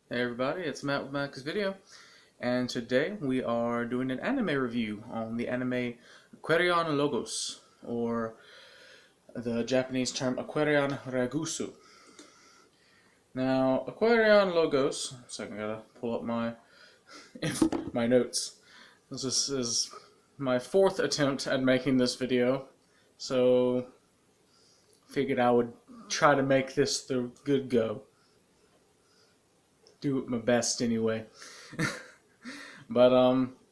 Hey everybody, it's Matt with Matticus Video, and today we are doing an anime review on the anime Aquarion Logos, or the Japanese term Aquarion Ragusu. Now, Aquarion Logos, so I gotta pull up my my notes. This is my fourth attempt at making this video, so figured I would try to make this the good go. Do my best anyway. But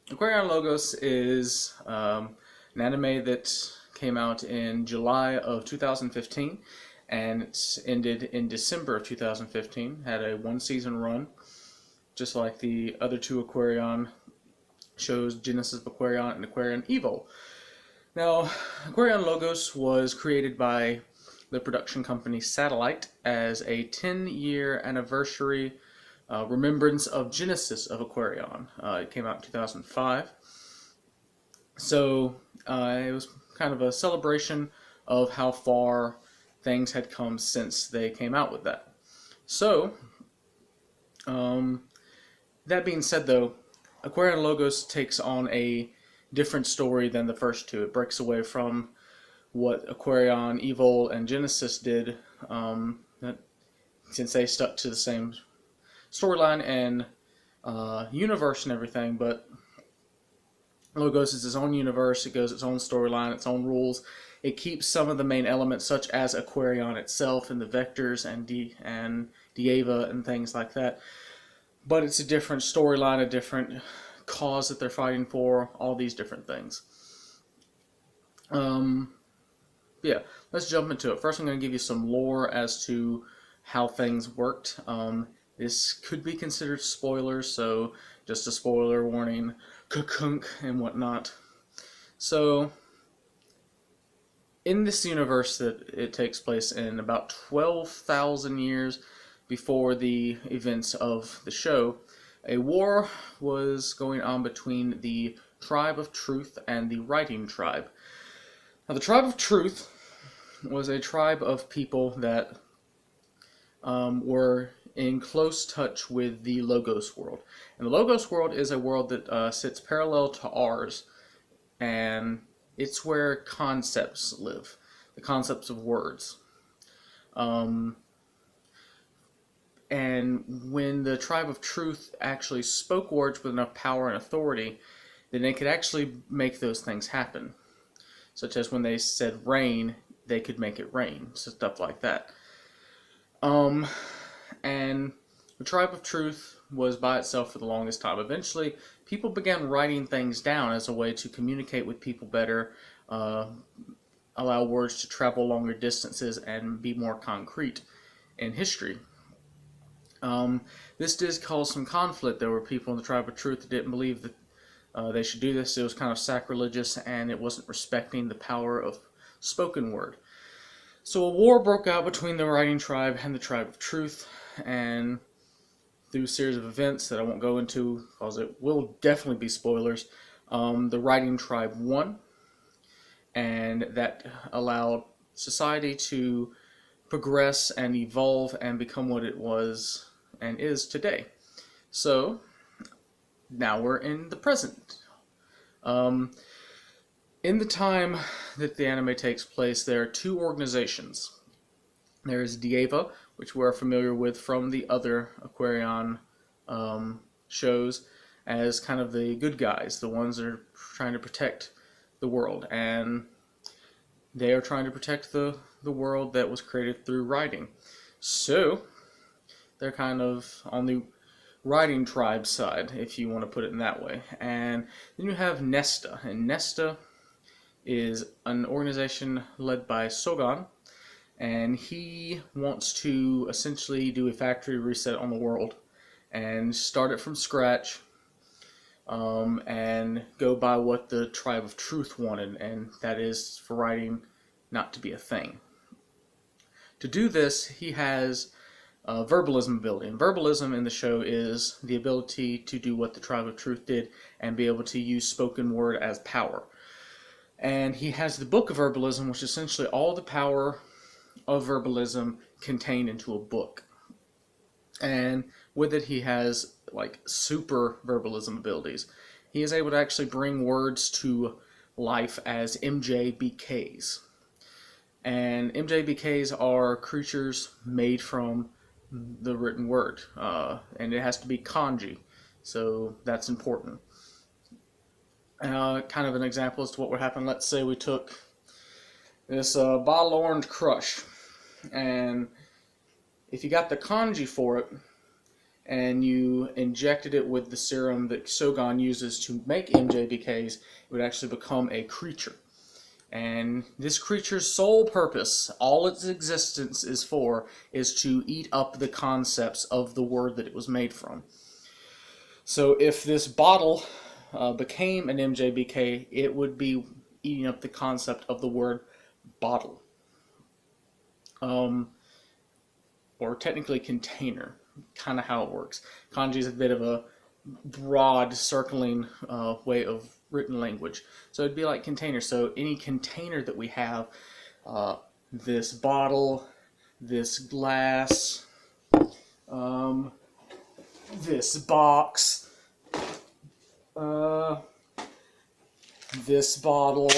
Aquarion Logos is an anime that came out in July of 2015, and it's ended in December of 2015. Had a one-season run, just like the other two Aquarion shows, Genesis of Aquarion and Aquarion Evo. Now, Aquarion Logos was created by the production company Satellite as a 10-year anniversary remembrance of Genesis of Aquarion. It came out in 2005. So it was kind of a celebration of how far things had come since they came out with that. So, that being said though, Aquarion Logos takes on a different story than the first two. It breaks away from what Aquarion, Evil, and Genesis did, since they stuck to the same storyline and universe and everything, but Logos is its own universe. It goes its own storyline, its own rules. It keeps some of the main elements, such as Aquarion itself and the vectors and Dieva and things like that. But it's a different storyline, a different cause that they're fighting for, all these different things. Yeah, let's jump into it. First, I'm going to give you some lore as to how things worked. This could be considered spoilers, so just a spoiler warning, kakunk and whatnot. So, in this universe that it takes place in, about 12,000 years before the events of the show, a war was going on between the Tribe of Truth and the Writing Tribe. Now, the Tribe of Truth was a tribe of people that were in close touch with the Logos world. And the Logos world is a world that sits parallel to ours, and it's where concepts live, the concepts of words. And when the Tribe of Truth actually spoke words with enough power and authority, then they could actually make those things happen. Such as when they said rain, they could make it rain, so stuff like that. And the Tribe of Truth was by itself for the longest time. Eventually, people began writing things down as a way to communicate with people better, allow words to travel longer distances, and be more concrete in history. This did cause some conflict. There were people in the Tribe of Truth that didn't believe that they should do this. It was kind of sacrilegious, and it wasn't respecting the power of spoken word. So a war broke out between the Writing Tribe and the Tribe of Truth, and through a series of events that I won't go into because it will definitely be spoilers, the Writing Tribe won, and that allowed society to progress and evolve and become what it was and is today. So now we're in the present. In the time that the anime takes place, there are two organizations. There is Dieva, which we're familiar with from the other Aquarion shows, as kind of the good guys, the ones that are trying to protect the world. And they are trying to protect the world that was created through writing. So, they're kind of on the Writing Tribe side, if you want to put it in that way. And then you have Nesta, and Nesta is an organization led by Sogan, and he wants to essentially do a factory reset on the world and start it from scratch, and go by what the Tribe of Truth wanted, and that is for writing not to be a thing. To do this, he has verbalism ability, and verbalism in the show is the ability to do what the Tribe of Truth did and be able to use spoken word as power. And he has the Book of Verbalism, which is essentially all the power of verbalism contained into a book. And With it, he has like super verbalism abilities. He is able to actually bring words to life as MJBKs. And MJBKs are creatures made from the written word, and it has to be kanji, so that's important. Kind of an example as to what would happen. Let's say we took this bottle orange crush, and if you got the kanji for it, and you injected it with the serum that Sogan uses to make MJBKs, it would actually become a creature. And this creature's sole purpose, all its existence is for, is to eat up the concepts of the word that it was made from. So if this bottle became an MJBK, it would be eating up the concept of the word bottle. Or technically container, kind of how it works. Kanji is a bit of a broad, circling way of written language. So it'd be like container. So any container that we have, this bottle, this glass, this box, this bottle,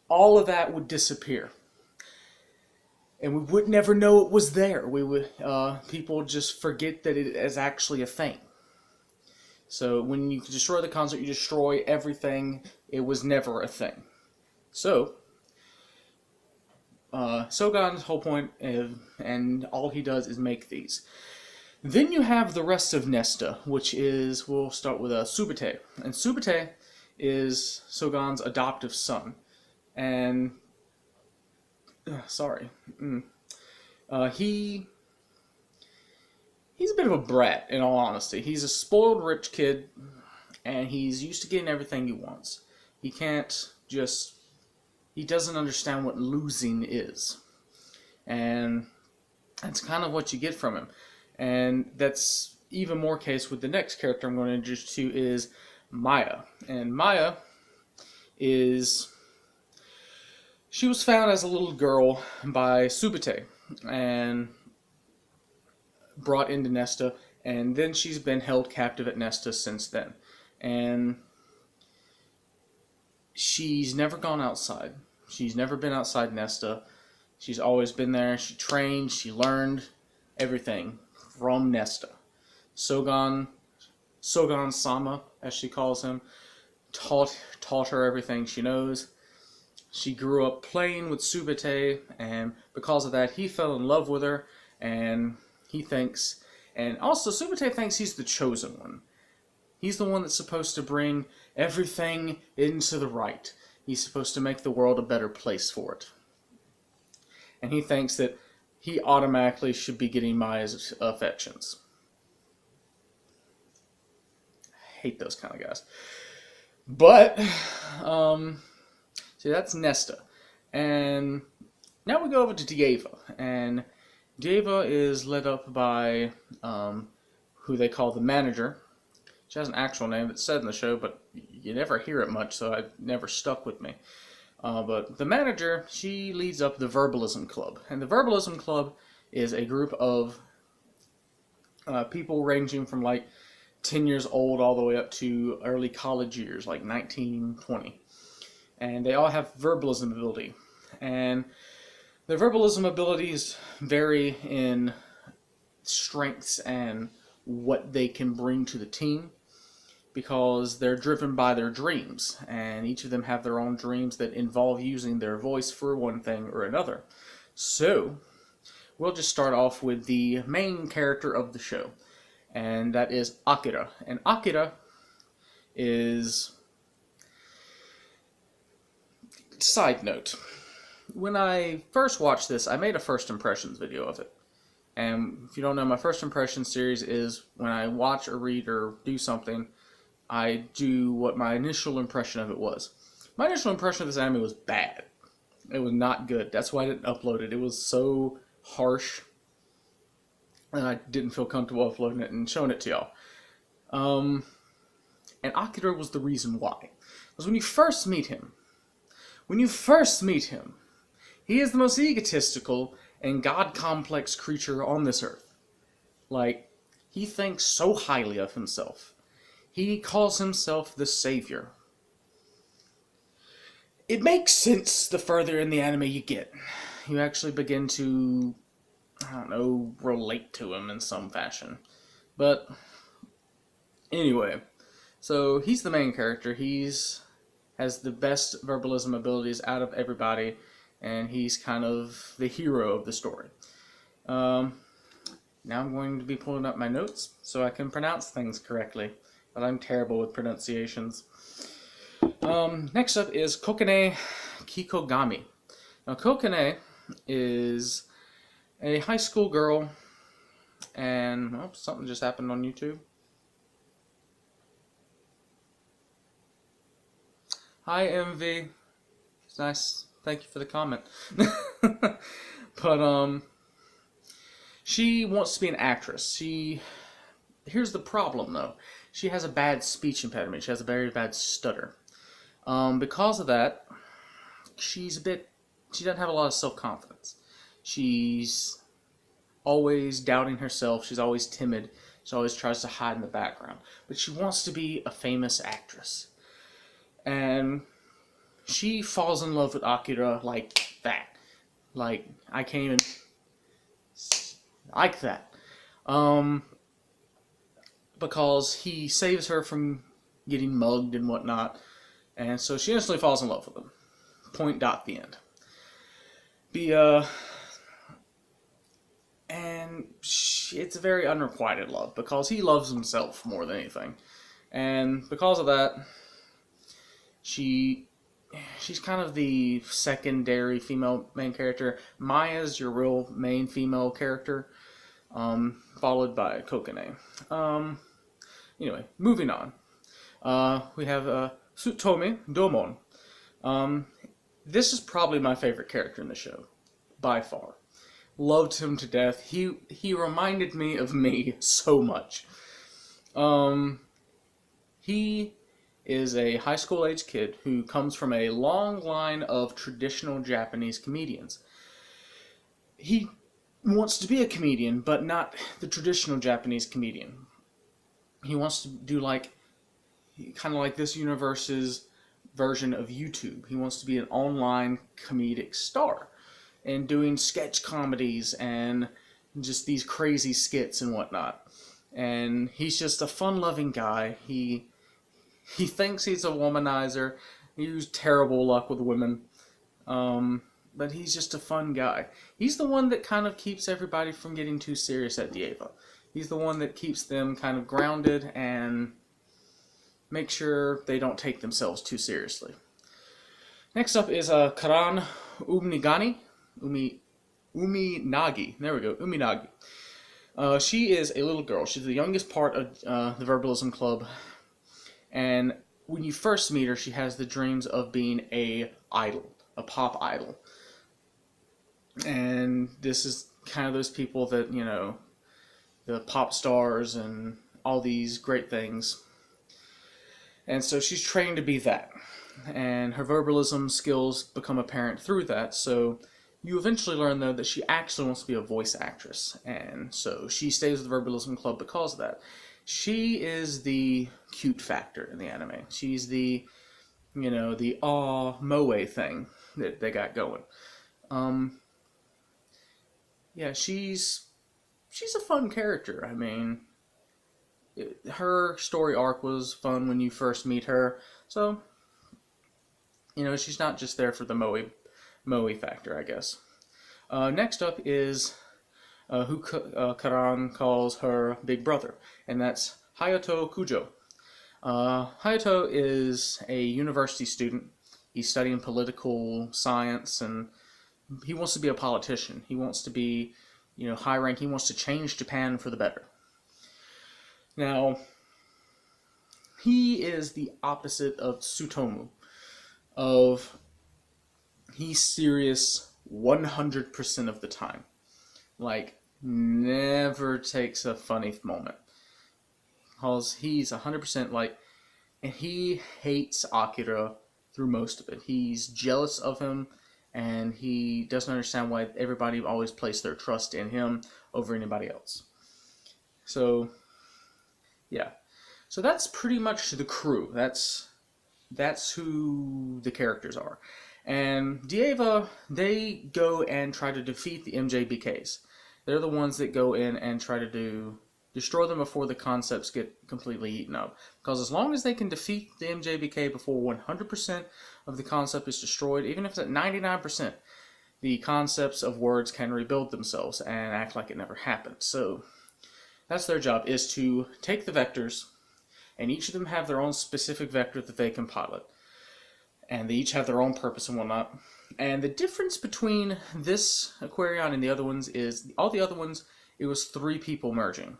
all of that would disappear. And we would never know it was there. We would, people just forget that it is actually a thing. So when you destroy the concept, you destroy everything. It was never a thing. So, Sogan's whole point, and all he does is make these. Then you have the rest of Nesta, which is, we'll start with Subate. And Subate is Sogan's adoptive son. And, he's a bit of a brat, in all honesty. He's a spoiled rich kid, and he's used to getting everything he wants. He doesn't understand what losing is. And that's kind of what you get from him. And that's even more case with the next character I'm going to introduce you is Maya. And Maya she was found as a little girl by Subate and brought into Nesta, and then she's been held captive at Nesta since then. And she's never gone outside. She's never been outside Nesta. She's always been there. She trained, she learned everything from Nesta. Sogan-sama, as she calls him, taught her everything she knows. She grew up playing with Subate, and because of that, he fell in love with her, and he thinks, and also Subate thinks he's the chosen one. He's the one that's supposed to bring everything into the right. He's supposed to make the world a better place for it. And he thinks that he automatically should be getting Maya's affections. I hate those kind of guys. But, see, that's Nesta. And now we go over to Dieva. And Dieva is led up by who they call the manager. She has an actual name that's said in the show, but you never hear it much, so it never stuck with me. But the manager, she leads up the Verbalism Club. And the Verbalism Club is a group of people ranging from like 10 years old all the way up to early college years, like 19, 20. And they all have verbalism ability. And their verbalism abilities vary in strengths and what they can bring to the team, because they're driven by their dreams, and each of them have their own dreams that involve using their voice for one thing or another. So, we'll just start off with the main character of the show, and that is Akira. And Akira is... Side note, when I first watched this, I made a first impressions video of it. And if you don't know, my first impressions series is when I watch or read or do something, I do what my initial impression of it was. My initial impression of this anime was bad. It was not good. That's why I didn't upload it. It was so harsh, and I didn't feel comfortable uploading it and showing it to y'all. And Akira was the reason why. Because when you first meet him, he is the most egotistical and god-complex creature on this earth. Like, he thinks so highly of himself. He calls himself the savior. It makes sense the further in the anime you get. You actually begin to, I don't know, relate to him in some fashion. But anyway, so he's the main character. He's has the best verbalism abilities out of everybody, and he's kind of the hero of the story. Now I'm going to be pulling up my notes so I can pronounce things correctly, but I'm terrible with pronunciations. Next up is Kokone Kikogami. Now, Kokone is a high school girl, and something just happened on YouTube. Hi, MV. It's nice. Thank you for the comment. But she wants to be an actress. Here's the problem, though. She has a bad speech impediment. She has a very bad stutter. Because of that, she doesn't have a lot of self-confidence. She's always doubting herself. She's always timid. She always tries to hide in the background. But she wants to be a famous actress. And she falls in love with Akira like that. Like, I can't even... like that. Because he saves her from getting mugged and whatnot. And so she instantly falls in love with him. Point dot the end. It's a very unrequited love because he loves himself more than anything. And because of that, she's kind of the secondary female main character. Maya's your real main female character, followed by Kokone. Anyway, moving on. We have Tsutomi Domon. This is probably my favorite character in the show, by far. Loved him to death. He reminded me of me so much. He is a high school age kid who comes from a long line of traditional Japanese comedians. He wants to be a comedian, but not the traditional Japanese comedian. He wants to do kind of like this universe's version of YouTube. He wants to be an online comedic star and doing sketch comedies and just these crazy skits and whatnot. And he's just a fun-loving guy. He thinks he's a womanizer. He's terrible luck with women. But he's just a fun guy. He's the one that kind of keeps everybody from getting too serious at Dieva. He's the one that keeps them kind of grounded and make sure they don't take themselves too seriously. Next up is Karan Uminagi. Uminagi. There we go. Uminagi. She is a little girl. She's the youngest part of the Verbalism Club. And when you first meet her, she has the dreams of being a pop idol. And this is kind of those people that, the pop stars and all these great things. And so she's trained to be that. And her verbalism skills become apparent through that. So you eventually learn, though, that she actually wants to be a voice actress. And so she stays with the Verbalism Club because of that. She is the cute factor in the anime. She's the, the moe thing that they got going. Yeah, she's a fun character. I mean, her story arc was fun when you first meet her. So, she's not just there for the moe factor, I guess. Next up is who Karan calls her big brother, and that's Hayato Kujo. Hayato is a university student. He's studying political science, and he wants to be a politician. He wants to be, high rank. He wants to change Japan for the better. Now, he is the opposite of Tsutomu. He's serious 100% of the time. Never takes a funny moment. Because he's 100% and he hates Akira through most of it. He's jealous of him, and he doesn't understand why everybody always placed their trust in him over anybody else. So, Yeah. So that's pretty much the crew. That's who the characters are. And Dieva, they go and try to defeat the MJBKs. They're the ones that go in and try to destroy them before the concepts get completely eaten up. Because as long as they can defeat the MJBK before 100% of the concept is destroyed, even if it's at 99%, the concepts of words can rebuild themselves and act like it never happened. So that's their job, is to take the vectors, and each of them have their own specific vector that they can pilot. And they each have their own purpose and whatnot. And the difference between this Aquarion and the other ones is, all the other ones, it was 3 people merging.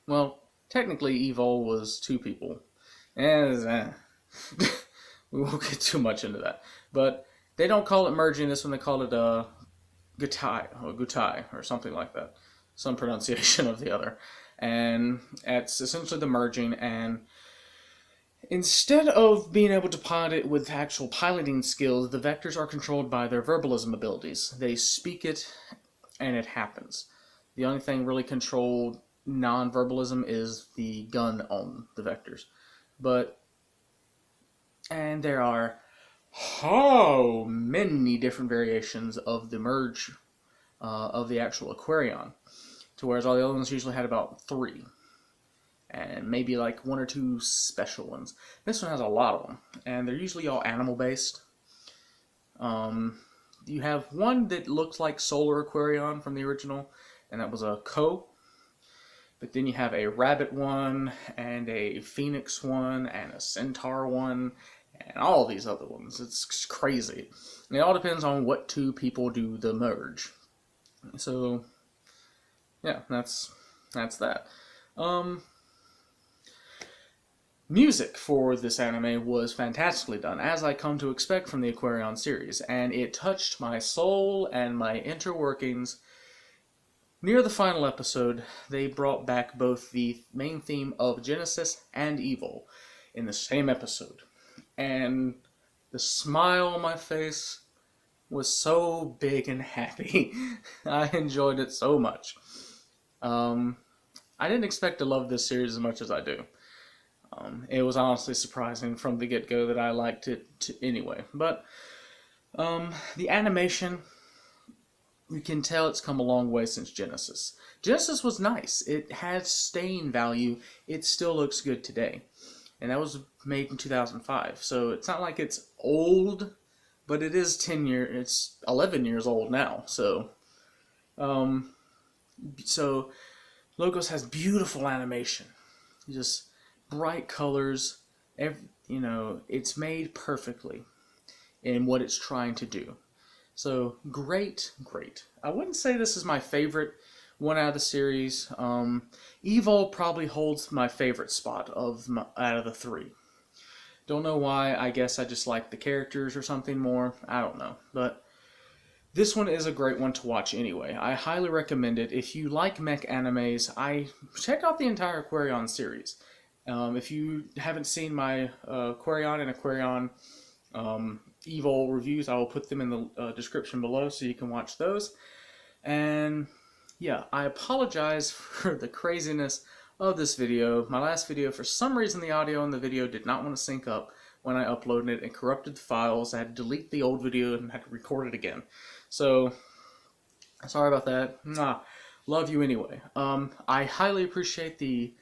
Well, technically Evol was 2 people. We won't get too much into that. But they don't call it merging this one, they call it Gutai, or something like that. Some pronunciation of the other. And it's essentially the merging, and instead of being able to pilot it with actual piloting skills, the vectors are controlled by their verbalism abilities. They speak it, and it happens. The only thing really controlled non-verbalism is the gun on the vectors. And there are how many different variations of the merge of the actual Aquarion, to whereas all the other ones usually had about 3. And maybe like 1 or 2 special ones. This one has a lot of them, and they're usually all animal-based. You have one that looks like Solar Aquarion from the original, and that was a Ko. But then you have a rabbit one, and a phoenix one, and a centaur one, and all these other ones. It's crazy. And it all depends on what 2 people do the merge. So, yeah, that's that. Music for this anime was fantastically done, as I come to expect from the Aquarion series, and it touched my soul and my inner workings. Near the final episode, they brought back both the main theme of Genesis and Evil in the same episode, and the smile on my face was so big and happy. I enjoyed it so much. I didn't expect to love this series as much as I do. It was honestly surprising from the get-go that I liked it anyway. But the animation, you can tell it's come a long way since Genesis. Genesis was nice. It had staying value. It still looks good today. And that was made in 2005. So it's not like it's old, but it is 10 years, it's 11 years old now. So Logos has beautiful animation. Just bright colors, it's made perfectly in what it's trying to do. So great. I wouldn't say this is my favorite one out of the series. Evil probably holds my favorite spot out of the 3. Don't know why. I guess I just like the characters or something more. I don't know. But this one is a great one to watch anyway. I highly recommend it. If you like mech animes, check out the entire Aquarion series. If you haven't seen my Aquarion and Aquarion Evil reviews, I will put them in the description below so you can watch those. And yeah, I apologize for the craziness of this video. My last video, for some reason the audio in the video did not want to sync up when I uploaded it and corrupted the files. I had to delete the old video and had to record it again. So, sorry about that. Love you anyway. I highly appreciate the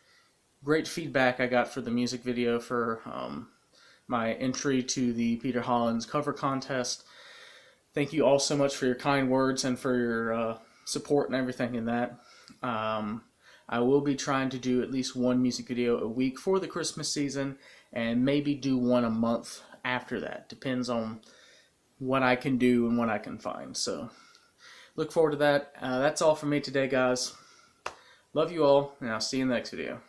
great feedback I got for the music video for my entry to the Peter Hollins cover contest. Thank you all so much for your kind words and for your support and everything in that. I will be trying to do at least 1 music video a week for the Christmas season, and maybe do 1 a month after that. Depends on what I can do and what I can find. So, look forward to that. That's all from me today, guys. Love you all, and I'll see you in the next video.